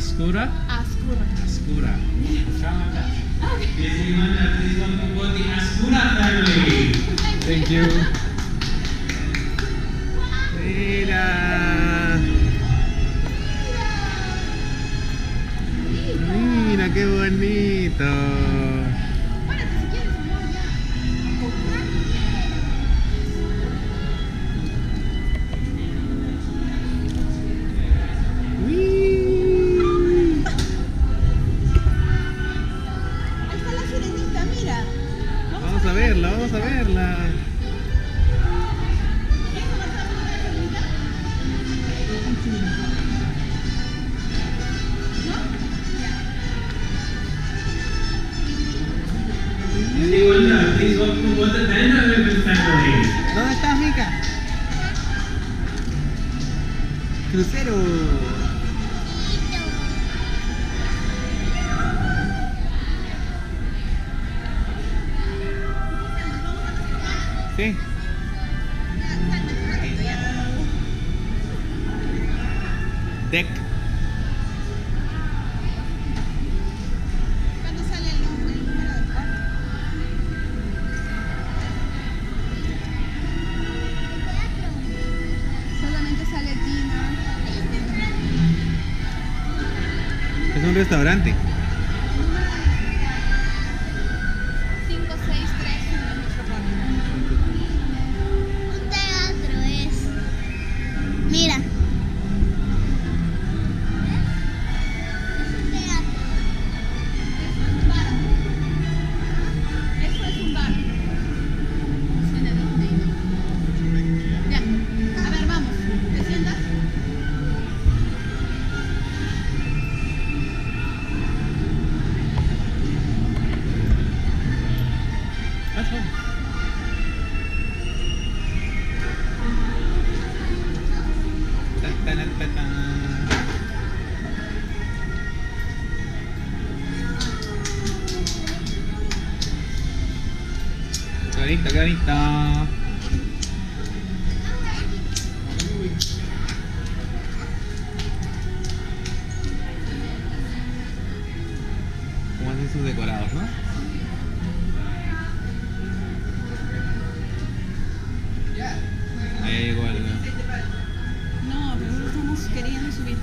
Askura? Askura. Askura. Please welcome both the Askura family. Thank you. Mira. Mira qué bonito. Párate si quieres, amor, ya. Uy. Ahí está la sirenita, mira. Vamos a verla, vamos a verla. ¿Quieres abrazar a la sirenita? ¿No? Ya. Please welcome both the Vanderbilt family. ¿Dónde estás, Mica? Crucero. Sí. Deck. ¿Cuándo sale el número del cuarto? Solamente sale Tina. Es un restaurante. 5, 6, 3, 1 nuestro cuarto. Un teatro es. Mira. Es un teatro. Es un bar. Eso es un bar. Cine Disney. Ya. A ver, vamos. ¿Te sientas? Qué bonita, qué bonita. ¿Cómo hacen sus decorados, no? Ahí llegó el... No, pero estamos queriendo subir.